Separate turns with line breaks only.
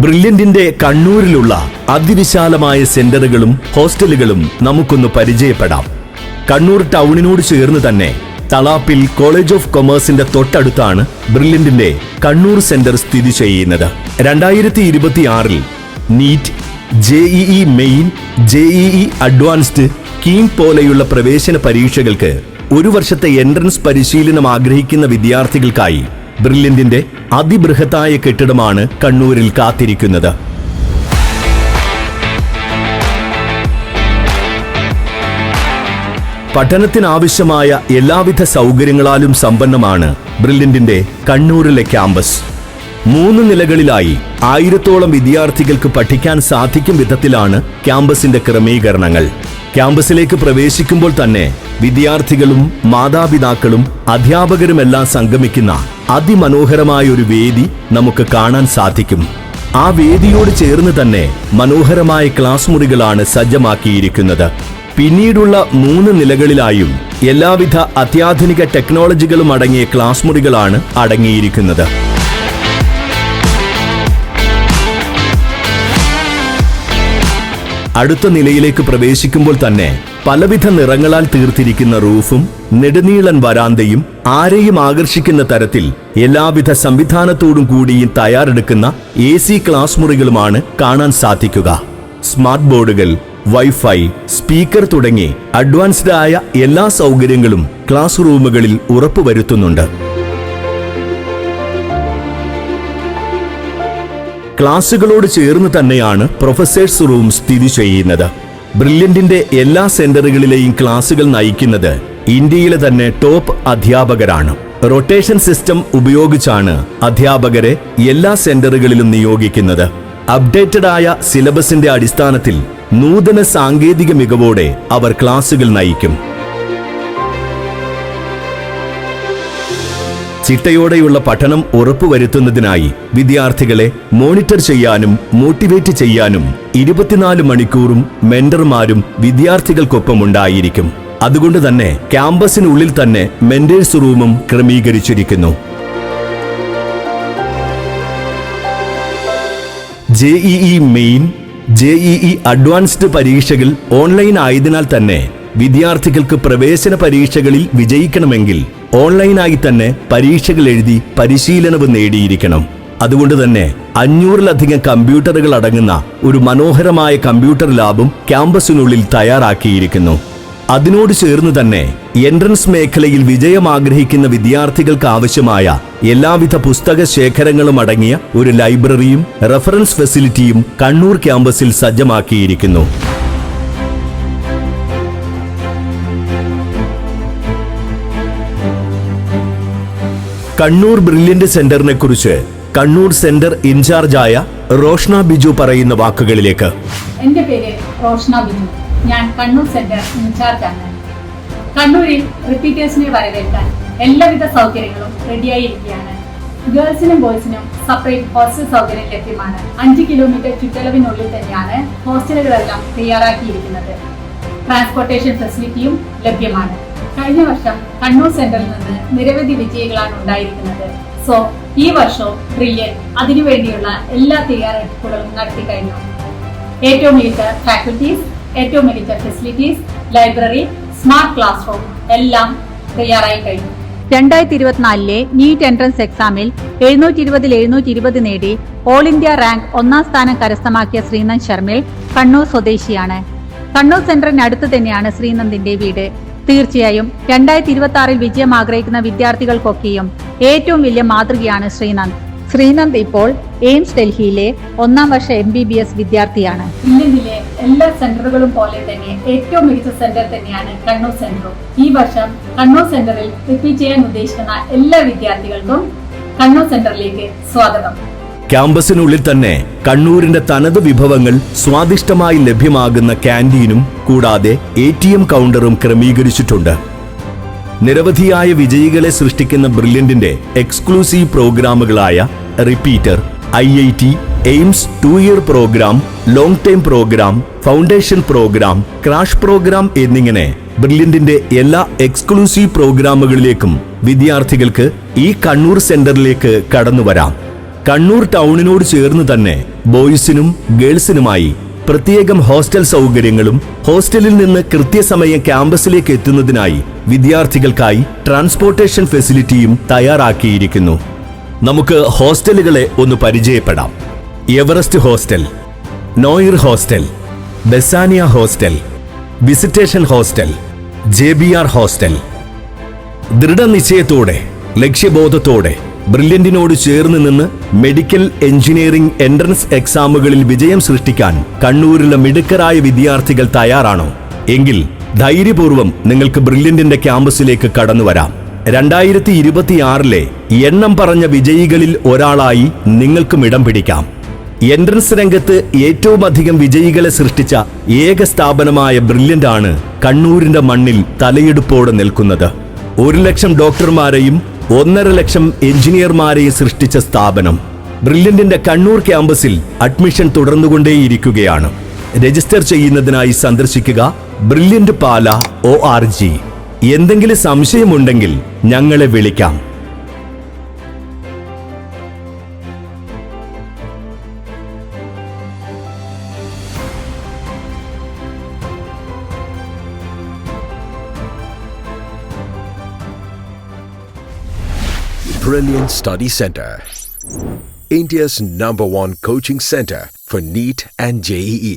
ബ്രില്യന്റിന്റെ കണ്ണൂരിലുള്ള അതിവിശാലമായ സെന്ററുകളും ഹോസ്റ്റലുകളും നമുക്കൊന്ന് പരിചയപ്പെടാം. കണ്ണൂർ ടൗണിനോട് ചേർന്ന് തന്നെ തളാപ്പിൽ കോളേജ് ഓഫ് കൊമേഴ്സിന്റെ തൊട്ടടുത്താണ് ബ്രില്യന്റിന്റെ കണ്ണൂർ സെന്റർ സ്ഥിതി ചെയ്യുന്നത്. 2026 NEET, JEE main, JEE advanced, KEAM പോലെയുള്ള പ്രവേശന പരീക്ഷകൾക്ക് ഒരു വർഷത്തെ എൻട്രൻസ് പരിശീലനം ആഗ്രഹിക്കുന്ന വിദ്യാർത്ഥികൾക്കായി ബ്രില്യന്റിന്റെ അതിബൃഹത്തായ കെട്ടിടമാണ് കണ്ണൂരിൽ കാത്തിരിക്കുന്നത്. പഠനത്തിനാവശ്യമായ എല്ലാവിധ സൗകര്യങ്ങളാലും സമ്പന്നമാണ് ബ്രില്യന്റിന്റെ കണ്ണൂരിലെ ക്യാമ്പസ്. 3 നിലകളിലായി 1000-ഓളം വിദ്യാർത്ഥികൾക്ക് പഠിക്കാൻ സാധിക്കും വിധത്തിലാണ് ക്യാമ്പസിന്റെ ക്രമീകരണങ്ങൾ. ക്യാമ്പസിലേക്ക് പ്രവേശിക്കുമ്പോൾ തന്നെ വിദ്യാർത്ഥികളും മാതാപിതാക്കളും അധ്യാപകരുമെല്ലാം സംഗമിക്കുന്ന അതിമനോഹരമായ ഒരു വേദി നമുക്ക് കാണാൻ സാധിക്കും. ആ വേദിയോട് ചേർന്ന് തന്നെ മനോഹരമായ ക്ലാസ് മുറികളാണ് സജ്ജമാക്കിയിരിക്കുന്നത്. പിന്നീടുള്ള 3 നിലകളിലായും എല്ലാവിധ അത്യാധുനിക ടെക്നോളജികളും അടങ്ങിയ ക്ലാസ് മുറികളാണ് അടങ്ങിയിരിക്കുന്നത്. അടുത്ത നിലയിലേക്ക് പ്രവേശിക്കുമ്പോൾ തന്നെ പലവിധ നിറങ്ങളാൽ തീർത്തിരിക്കുന്ന റൂഫും നെടുനീളൻ വരാന്തയും ആരെയും ആകർഷിക്കുന്ന തരത്തിൽ എല്ലാവിധ സംവിധാനത്തോടും കൂടിയും തയ്യാറെടുക്കുന്ന AC ക്ലാസ് മുറികളുമാണ് കാണാൻ സാധിക്കുക. സ്മാർട്ട് ബോർഡുകൾ, വൈഫൈ, സ്പീക്കർ തുടങ്ങി അഡ്വാൻസ്ഡ് ആയ എല്ലാ സൗകര്യങ്ങളും ക്ലാസ് റൂമുകളിൽ ഉറപ്പുവരുത്തുന്നുണ്ട്. ക്ലാസുകളോട് ചേർന്ന് തന്നെയാണ് പ്രൊഫസേഴ്സ് റൂം സ്ഥിതി ചെയ്യുന്നത്. ബ്രില്യന്റിന്റെ എല്ലാ സെന്ററുകളിലെയും ക്ലാസുകൾ നയിക്കുന്നത് ഇന്ത്യയിലെ തന്നെ ടോപ്പ് അധ്യാപകരാണ്. റൊട്ടേഷൻ സിസ്റ്റം ഉപയോഗിച്ചാണ് അധ്യാപകരെ എല്ലാ സെന്ററുകളിലും നിയോഗിക്കുന്നത്. അപ്ഡേറ്റഡ് ആയ സിലബസിന്റെ അടിസ്ഥാനത്തിൽ നൂതന സാങ്കേതിക മികവോടെ അവർ ക്ലാസുകൾ നയിക്കും. ചിട്ടയോടെയുള്ള പഠനം ഉറപ്പുവരുത്തുന്നതിനായി വിദ്യാർത്ഥികളെ മോണിറ്റർ ചെയ്യാനും മോട്ടിവേറ്റ് ചെയ്യാനും 24 മണിക്കൂറും മെന്റർമാരും വിദ്യാർത്ഥികൾക്കൊപ്പം ഉണ്ടായിരിക്കും. അതുകൊണ്ട് തന്നെ ക്യാമ്പസിനുള്ളിൽ തന്നെ മെന്റേഴ്സ് റൂമും ക്രമീകരിച്ചിരിക്കുന്നു. JEE മെയിൻ, JEE അഡ്വാൻസ്ഡ് പരീക്ഷകൾ ഓൺലൈൻ ആയതിനാൽ തന്നെ വിദ്യാർത്ഥികൾക്ക് പ്രവേശന പരീക്ഷകളിൽ വിജയിക്കണമെങ്കിൽ ഓൺലൈനായി തന്നെ പരീക്ഷകൾ എഴുതി പരിശീലനവും നേടിയിരിക്കണം. അതുകൊണ്ട് തന്നെ 500-ലധികം കമ്പ്യൂട്ടറുകൾ അടങ്ങുന്ന ഒരു മനോഹരമായ കമ്പ്യൂട്ടർ ലാബും ക്യാമ്പസിനുള്ളിൽ തയ്യാറാക്കിയിരിക്കുന്നു. അതിനോട് ചേർന്ന് തന്നെ എൻട്രൻസ് മേഖലയിൽ വിജയം ആഗ്രഹിക്കുന്ന വിദ്യാർത്ഥികൾക്ക് ആവശ്യമായ എല്ലാവിധ പുസ്തക ശേഖരങ്ങളും അടങ്ങിയ ഒരു ലൈബ്രറിയും റഫറൻസ് ഫെസിലിറ്റിയും കണ്ണൂർ ക്യാമ്പസിൽ സജ്ജമാക്കിയിരിക്കുന്നു. കണ്ണൂർ ബ്രില്യന്റ് സെന്ററിനെ കുറിച്ച് കണ്ണൂർ സെന്റർ ഇൻചാർജായ റോഷ്ന ബിജു പറയുന്ന വാക്കുകളിലേക്ക്.
എന്റെ പേര് റോഷ്ന ബിജു. ഞാൻ കണ്ണൂർ സെന്റർ ഇൻചാർജാണ്. കണ്ണൂരിൽ റിപ്പീറ്റേഴ്സിനെ വരവേൽക്കാൻ എല്ലാവിധ സൗകര്യങ്ങളും റെഡിയായിരിക്കുകയാണ്. ഗേൾസിനും ബോയ്സിനും സെപ്പറേറ്റ് ഹോസ്റ്റൽ സൗകര്യം ലഭ്യമാണ്. 5 കിലോമീറ്റർ ചുറ്റളവിനുള്ളിൽ തന്നെയാണ് ഹോസ്റ്റലുകളെല്ലാം തയ്യാറാക്കിയിരിക്കുന്നത്. ട്രാൻസ്പോർട്ടേഷൻ ഫെസിലിറ്റിയും ലഭ്യമാണ്. കഴിഞ്ഞ വർഷം കണ്ണൂർ സെന്ററിൽ നിന്ന് നിരവധി വിജയികളാണ് ഉണ്ടായിരിക്കുന്നത്. സോ ഈ വർഷവും ബ്രില്യൻ അതിനുവേണ്ടിയുള്ള എല്ലാ തയ്യാറെടുപ്പുകളും നടത്തി കഴിഞ്ഞു. ഏറ്റവും മികച്ച ഫാക്കൽറ്റീസ്, ഏറ്റവും മികച്ച facilities, library, smart class room എല്ലാം തയ്യാറായി കഴിഞ്ഞു. 2024 നീറ്റ് എൻട്രൻസ് എക്സാമിൽ 720-720 നേടി ഓൾ ഇന്ത്യ റാങ്ക് 1ാം സ്ഥാനം കരസ്ഥമാക്കിയ ശ്രീനന്ദ് ശർമിൽ കണ്ണൂർ സ്വദേശിയാണ്. കണ്ണൂർ സെന്ററിന് അടുത്ത് തന്നെയാണ് ശ്രീനന്ദിന്റെ വീട്. തീർച്ചയായും 2026 വിജയം ആഗ്രഹിക്കുന്ന വിദ്യാർത്ഥികൾക്കൊക്കെയും ഏറ്റവും വലിയ മാതൃകയാണ് ശ്രീനന്ദ്. ശ്രീനന്ദ് ഇപ്പോൾ എയിംസ് ഡൽഹിയിലെ 1ാം വർഷ MBBS വിദ്യാർത്ഥിയാണ്. ഇന്ത്യയിലെ എല്ലാ സെന്ററുകളും പോലെ തന്നെ ഏറ്റവും മികച്ച സെന്റർ തന്നെയാണ് കണ്ണൂർ സെന്റർ. ഈ വർഷം കണ്ണൂർ സെന്ററിൽ റിപ്പീറ്റ് ചെയ്യാൻ ഉദ്ദേശിക്കുന്ന എല്ലാ വിദ്യാർത്ഥികൾക്കും കണ്ണൂർ സെന്ററിലേക്ക് സ്വാഗതം.
ക്യാമ്പസിനുള്ളിൽ തന്നെ കണ്ണൂരിന്റെ തനത് വിഭവങ്ങൾ സ്വാദിഷ്ടമായി ലഭ്യമാകുന്ന ക്യാന്റീനും കൂടാതെ ATM കൗണ്ടറും ക്രമീകരിച്ചിട്ടുണ്ട്. നിരവധിയായ വിജയികളെ സൃഷ്ടിക്കുന്ന ബ്രില്യന്റിന്റെ എക്സ്ക്ലൂസീവ് പ്രോഗ്രാമുകളായ repeater, IIT, AIIMS two year program, long time program, foundation program, crash program എന്നിങ്ങനെ ബ്രില്യന്റിന്റെ എല്ലാ എക്സ്ക്ലൂസീവ് പ്രോഗ്രാമുകളിലേക്കും വിദ്യാർത്ഥികൾക്ക് ഈ കണ്ണൂർ സെന്ററിലേക്ക് കടന്നുവരാം. കണ്ണൂർ ടൗണിനോട് ചേർന്ന് തന്നെ ബോയ്സിനും ഗേൾസിനുമായി പ്രത്യേകം ഹോസ്റ്റൽ സൗകര്യങ്ങളും ഹോസ്റ്റലിൽ നിന്ന് കൃത്യസമയം ക്യാമ്പസിലേക്ക് എത്തുന്നതിനായി വിദ്യാർത്ഥികൾക്കായി ട്രാൻസ്പോർട്ടേഷൻ ഫെസിലിറ്റിയും തയ്യാറാക്കിയിരിക്കുന്നു. നമുക്ക് ഹോസ്റ്റലുകളെ ഒന്ന് പരിചയപ്പെടാം. Everest hostel, Noir hostel, Bethania hostel, Visitation hostel, JBR hostel. ദൃഢനിശ്ചയത്തോടെ, ലക്ഷ്യബോധത്തോടെ, ബ്രില്യന്റിനോട് ചേർന്ന് നിന്ന് മെഡിക്കൽ എഞ്ചിനീയറിംഗ് എൻട്രൻസ് എക്സാമുകളിൽ വിജയം സൃഷ്ടിക്കാൻ കണ്ണൂരിലെ മിടുക്കരായ വിദ്യാർത്ഥികൾ തയ്യാറാണോ? എങ്കിൽ ധൈര്യപൂർവ്വം നിങ്ങൾക്ക് ബ്രില്യന്റിന്റെ ക്യാമ്പസിലേക്ക് കടന്നുവരാം. 2026 എണ്ണം പറഞ്ഞ വിജയികളിൽ ഒരാളായി നിങ്ങൾക്കും ഇടം പിടിക്കാം. എൻട്രൻസ് രംഗത്ത് ഏറ്റവും അധികം വിജയികളെ സൃഷ്ടിച്ച ഏക സ്ഥാപനമായ ബ്രില്യന്റ് ആണ് കണ്ണൂരിന്റെ മണ്ണിൽ തലയെടുപ്പോടെ നിൽക്കുന്നത്. 1 ലക്ഷം ഡോക്ടർമാരെയും 1.5 ലക്ഷം എഞ്ചിനീയർമാരെയും സൃഷ്ടിച്ച സ്ഥാപനം. ബ്രില്യന്റിന്റെ കണ്ണൂർ ക്യാമ്പസിൽ അഡ്മിഷൻ തുടർന്നുകൊണ്ടേയിരിക്കുകയാണ്. രജിസ്റ്റർ ചെയ്യുന്നതിനായി സന്ദർശിക്കുക brilliantpala.org. എന്തെങ്കിലും സംശയമുണ്ടെങ്കിൽ ഞങ്ങളെ വിളിക്കാം.
Brilliant Study Center, India's #1 coaching center for NEET and JEE.